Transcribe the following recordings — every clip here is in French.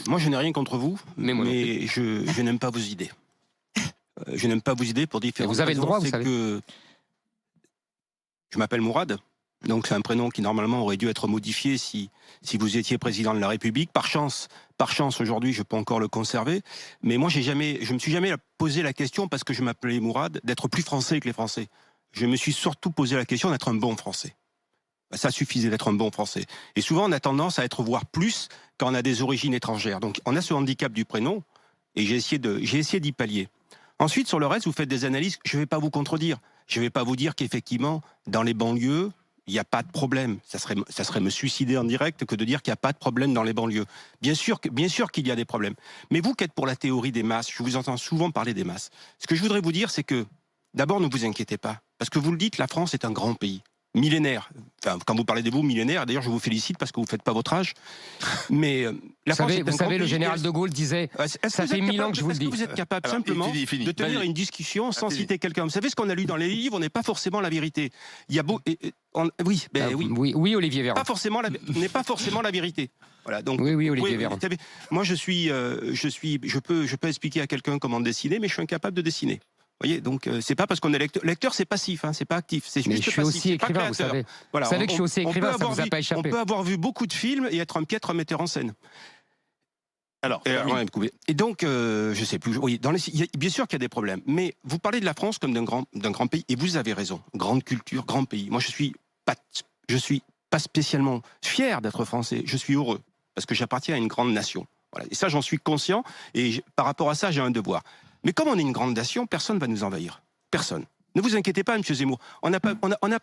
Moi, je n'ai rien contre vous, Mais moi non plus. mais je n'aime pas vos idées. Je n'aime pas vos idées pour Et différentes vous avez le raisons. droit, vous C'est savez. que je m'appelle Mourad, donc c'est un prénom qui normalement aurait dû être modifié si vous étiez président de la République. Par chance aujourd'hui, je peux encore le conserver. Mais moi, je me suis jamais posé la question, parce que je m'appelais Mourad, d'être plus français que les Français. Je me suis surtout posé la question d'être un bon Français. Ça suffisait d'être un bon Français. Et souvent, on a tendance à être voire plus quand on a des origines étrangères. Donc, on a ce handicap du prénom, et j'ai essayé d'y pallier. Ensuite, sur le reste, vous faites des analyses. Je ne vais pas vous contredire. Je ne vais pas vous dire qu'effectivement, dans les banlieues, il n'y a pas de problème. Ça serait me suicider en direct que de dire qu'il n'y a pas de problème dans les banlieues. Bien sûr qu'il y a des problèmes. Mais vous qui êtes pour la théorie des masses, je vous entends souvent parler des masses. Ce que je voudrais vous dire, c'est que, d'abord, ne vous inquiétez pas. Parce que vous le dites, la France est un grand pays. Millénaire. Enfin, quand vous parlez de vous, millénaire, d'ailleurs, je vous félicite parce que vous ne faites pas votre âge. Mais Vous savez, le général de Gaulle disait ça fait 1000 ans que je vous le dis. Est-ce que vous êtes capable simplement de tenir une discussion sans citer quelqu'un? Vous savez, ce qu'on a lu dans les livres n'est pas forcément la vérité. Il y a Oui, Olivier Véran. N'est pas forcément la vérité. Voilà, donc, oui, Olivier Véran. Moi, je peux expliquer à quelqu'un comment dessiner, mais je suis incapable de dessiner. Vous voyez, donc c'est pas parce qu'on est lecteur. Lecteur, c'est passif, hein, c'est pas actif. C'est Mais juste je suis passif, aussi écrivain, vous savez. Voilà, vous savez que je suis aussi écrivain, ça vous a pas échappé. On peut avoir vu beaucoup de films et être un piètre metteur en scène. Et donc, je sais plus. Oui, bien sûr qu'il y a des problèmes, mais vous parlez de la France comme d'un grand pays, et vous avez raison. Grande culture, grand pays. Moi, je suis pas spécialement fier d'être français. Je suis heureux parce que j'appartiens à une grande nation. Voilà. Et ça, j'en suis conscient. Et par rapport à ça, j'ai un devoir. Mais comme on est une grande nation, personne ne va nous envahir. Personne. Ne vous inquiétez pas, M. Zemmour. On n'a pas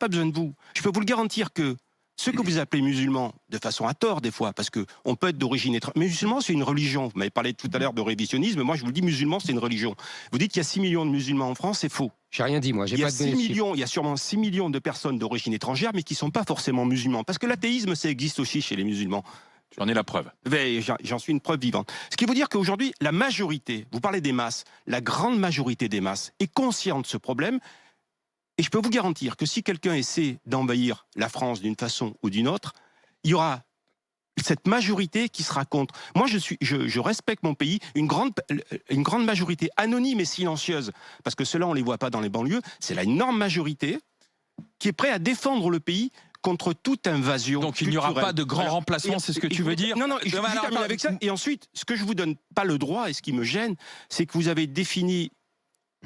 besoin de vous. Je peux vous le garantir que ce que vous appelez musulmans, de façon à tort des fois, parce qu'on peut être d'origine étrangère. Mais musulman, c'est une religion. Vous m'avez parlé tout à l'heure de révisionnisme. Moi, je vous le dis, musulman, c'est une religion. Vous dites qu'il y a 6 millions de musulmans en France, c'est faux. J'ai rien dit, moi. Il y a sûrement 6 millions de personnes d'origine étrangère, mais qui ne sont pas forcément musulmans. Parce que l'athéisme, ça existe aussi chez les musulmans. J'en ai la preuve. J'en suis une preuve vivante. Ce qui veut dire qu'aujourd'hui, la majorité, vous parlez des masses, la grande majorité des masses est consciente de ce problème. Et je peux vous garantir que si quelqu'un essaie d'envahir la France d'une façon ou d'une autre, il y aura cette majorité qui sera contre. Moi, je respecte mon pays, une grande majorité anonyme et silencieuse, parce que cela, on ne les voit pas dans les banlieues, c'est la énorme majorité qui est prête à défendre le pays contre toute invasion. Donc il n'y aura pas de grand remplacement, c'est ce que tu veux dire? Non, je termine avec ça. Et ensuite, ce que je vous donne pas le droit, et ce qui me gêne, c'est que vous avez défini,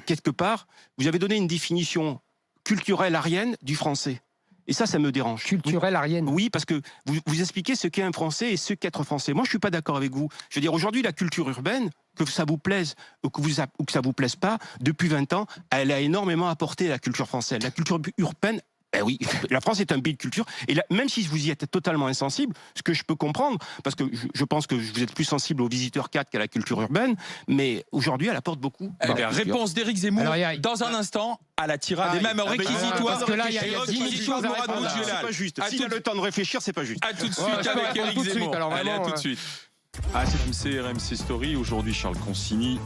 quelque part, vous avez donné une définition culturelle arienne du français. Et ça me dérange. Culturelle arienne? Oui, parce que vous expliquez ce qu'est un Français et ce qu'être Français. Moi, je suis pas d'accord avec vous. Je veux dire, aujourd'hui, la culture urbaine, que ça vous plaise ou que ça vous plaise pas, depuis 20 ans, elle a énormément apporté à la culture française. La culture urbaine, oui, la France est un pays de culture. Et là, même si vous y êtes totalement insensible, ce que je peux comprendre, parce que je pense que vous êtes plus sensible aux visiteurs 4 qu'à la culture urbaine, mais aujourd'hui, elle apporte beaucoup. Réponse d'Éric Zemmour dans un instant à la tirade et même réquisitoire. Parce que là, il y a 10 000 choses à répondre. C'est pas juste. S'il a le temps de réfléchir, c'est pas juste. A tout de suite avec Éric Zemmour. Allez, à tout de suite. RMC Story, aujourd'hui Charles Consigny,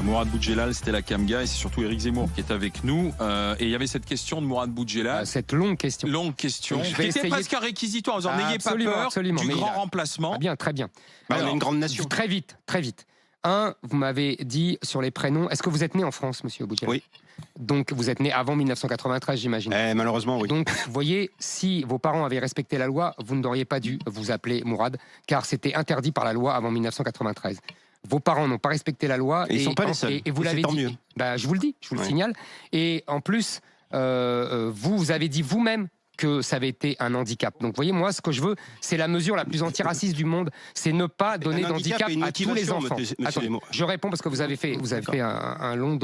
Mourad Boudjelal, c'était la Camga, et c'est surtout Éric Zemmour qui est avec nous. Et il y avait cette question de Mourad Boudjelal. Cette longue question. C'était presque un réquisitoire. Vous n'ayez pas peur du grand remplacement. Bien, très bien. On est une grande nation. Très vite. Vous m'avez dit sur les prénoms. Est-ce que vous êtes né en France, monsieur Boudjelal? Oui. Donc vous êtes né avant 1993, j'imagine. Malheureusement, oui. Donc, vous voyez, si vos parents avaient respecté la loi, vous n'auriez pas dû vous appeler Mourad, car c'était interdit par la loi avant 1993. Vos parents n'ont pas respecté la loi. Ils ne sont pas les seuls. Et vous l'avez dit. Mieux. Je vous le dis, je vous le signale. Et en plus, vous avez dit vous-même que ça avait été un handicap. Donc, vous voyez, moi, ce que je veux, c'est la mesure la plus antiraciste du monde, c'est ne pas donner d'handicap à tous les enfants. Attendez, je réponds parce que vous avez fait un long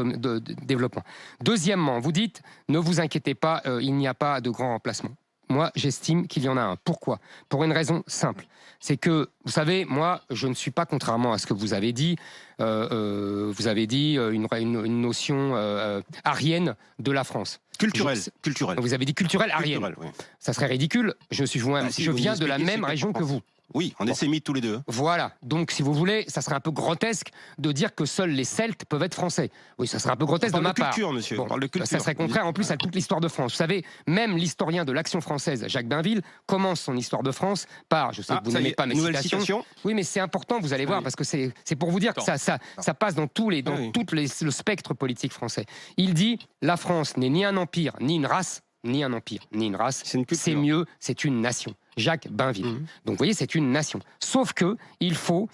développement. Deuxièmement, vous dites, ne vous inquiétez pas, il n'y a pas de grand remplacement. Moi, j'estime qu'il y en a un. Pourquoi? Pour une raison simple. C'est que, vous savez, moi, je ne suis pas, contrairement à ce que vous avez dit, une notion arienne de la France. Culturelle. Vous avez dit culturelle arienne. Oui. Ça serait ridicule. Je viens de la même région que vous. Oui, on est sémites tous les deux. Voilà. Donc, si vous voulez, ça serait un peu grotesque de dire que seuls les Celtes peuvent être français. Oui, ça serait un peu grotesque de ma part. Culture, monsieur. On parle de culture. Ça serait contraire en plus à toute l'histoire de France. Vous savez, même l'historien de l'Action française, Jacques Bainville, commence son histoire de France par, je sais que vous n'aimez pas mes citations. Oui, mais c'est important, vous allez voir, parce que c'est pour vous dire que ça passe dans tout le spectre politique français. Il dit, la France n'est ni un empire, ni une race, ni un empire, ni une race. C'est mieux, c'est une nation. Jacques Bainville. Donc vous voyez, c'est une nation. Sauf que il faut,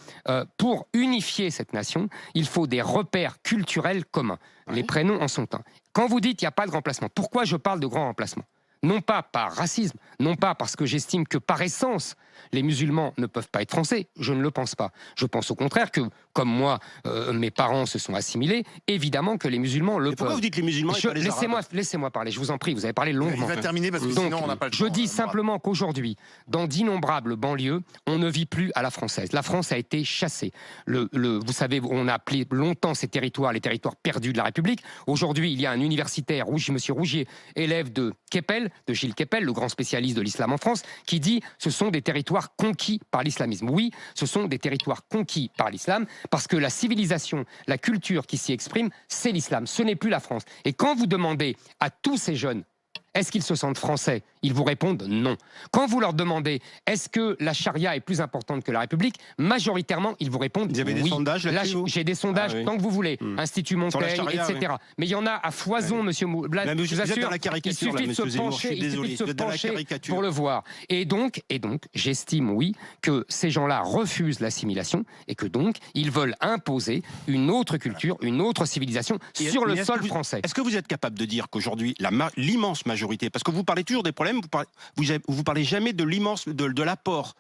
pour unifier cette nation, il faut des repères culturels communs. Les prénoms en sont un. Quand vous dites qu'il n'y a pas de remplacement, pourquoi je parle de grand remplacement ? Non pas par racisme, non pas parce que j'estime que par essence, les musulmans ne peuvent pas être français, je ne le pense pas. Je pense au contraire que, comme moi, mes parents se sont assimilés, évidemment que les musulmans le peuvent. Pourquoi vous dites les musulmans et pas les arabes ? Laissez-moi parler, je vous en prie, vous avez parlé longuement. Il va terminer parce que sinon on n'a pas le temps. Je dis simplement qu'aujourd'hui, dans d'innombrables banlieues, on ne vit plus à la française. La France a été chassée. Vous savez, on a appelé longtemps ces territoires les territoires perdus de la République. Aujourd'hui, il y a un universitaire, M. Rougier, élève de Gilles Kepel, le grand spécialiste de l'islam en France, qui dit ce sont des territoires conquis par l'islamisme. Oui, ce sont des territoires conquis par l'islam, parce que la civilisation, la culture qui s'y exprime, c'est l'islam, ce n'est plus la France. Et quand vous demandez à tous ces jeunes, est-ce qu'ils se sentent français ? Ils vous répondent non. Quand vous leur demandez, est-ce que la charia est plus importante que la République ? Majoritairement, ils vous répondent oui. Vous avez des sondages là-dessus ? J'ai des sondages, tant que vous voulez. Institut Montaigne, etc. Oui. Mais il y en a à foison, monsieur Blade. Je vous assure, il suffit de se pencher pour le voir. Et donc, j'estime, oui, que ces gens-là refusent l'assimilation et que donc, ils veulent imposer une autre culture, une autre civilisation sur le sol français. Est-ce que vous êtes capable de dire qu'aujourd'hui, l'immense majorité, parce que vous parlez toujours des problèmes, vous parlez jamais de l'apport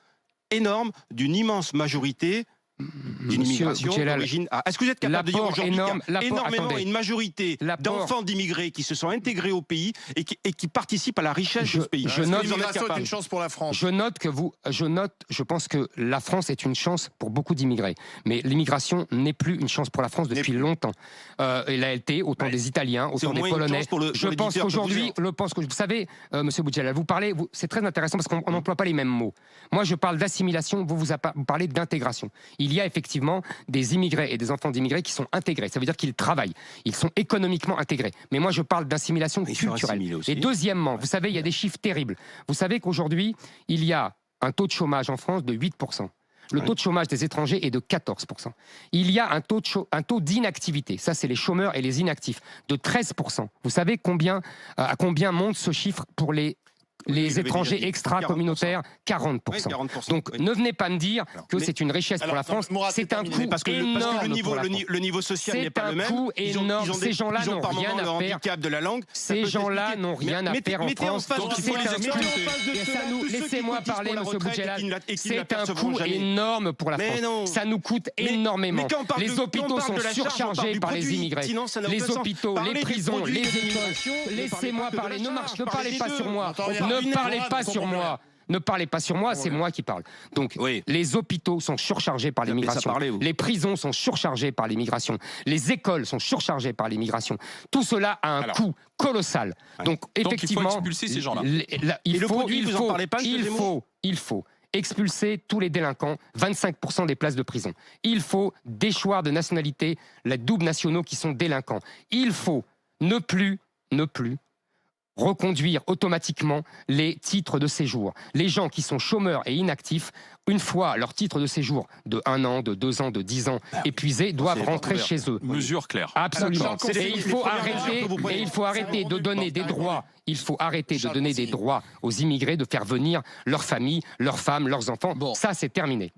énorme d'une immense majorité d'une immigration d'origine. Est-ce que vous êtes capable de dire aujourd'hui qu'il y a énormément une majorité d'enfants d'immigrés qui se sont intégrés au pays et qui participent à la richesse de ce pays? L'immigration est une chance pour la France. Je pense que la France est une chance pour beaucoup d'immigrés. Mais l'immigration n'est plus une chance pour la France depuis longtemps. Elle a été autant des Italiens, autant des Polonais. Je pense qu'aujourd'hui, vous savez, Monsieur Boudjelal, vous parlez, c'est très intéressant parce qu'on n'emploie pas les mêmes mots. Moi, je parle d'assimilation, vous parlez d'intégration. Il y a effectivement des immigrés et des enfants d'immigrés qui sont intégrés. Ça veut dire qu'ils travaillent. Ils sont économiquement intégrés. Mais moi, je parle d'assimilation culturelle. Et deuxièmement, vous savez, il y a des chiffres terribles. Vous savez qu'aujourd'hui, il y a un taux de chômage en France de 8%. Le taux de chômage des étrangers est de 14%. Il y a un taux d'inactivité, ça c'est les chômeurs et les inactifs, de 13%. Vous savez à combien monte ce chiffre pour les étrangers extra-communautaires? 40%. Oui, 40%. Donc ne venez pas me dire que c'est une richesse pour la France. C'est un coût énorme. Le niveau social n'est pas le même. C'est un coût énorme. Ces gens-là n'ont rien à faire. De la langue. Ces gens-là n'ont rien à faire en France. Laissez-moi parler, M. Boudjelal. C'est un coût énorme pour la France. Ça nous coûte énormément. Les hôpitaux sont surchargés par les immigrés. Les hôpitaux, les prisons, les écoles. Laissez-moi parler. Ne parlez pas sur moi. Ne parlez pas sur moi. Ne parlez pas sur moi, c'est moi qui parle. Donc, les hôpitaux sont surchargés par l'immigration. Les prisons sont surchargées par l'immigration. Les écoles sont surchargées par l'immigration. Tout cela a un coût colossal. Donc, effectivement, il faut expulser ces gens-là. Il faut expulser tous les délinquants, 25% des places de prison. Il faut déchoir de nationalité les doubles nationaux qui sont délinquants. Il faut ne plus reconduire automatiquement les titres de séjour. Les gens qui sont chômeurs et inactifs, une fois leur titre de séjour de 1 an, de 2 ans, de 10 ans épuisés, doivent rentrer chez eux. Mesure claire. Absolument. Et il faut arrêter de donner des droits. Il faut arrêter de donner des droits aux immigrés de faire venir leur famille, leurs femmes, leurs enfants. Ça, c'est terminé.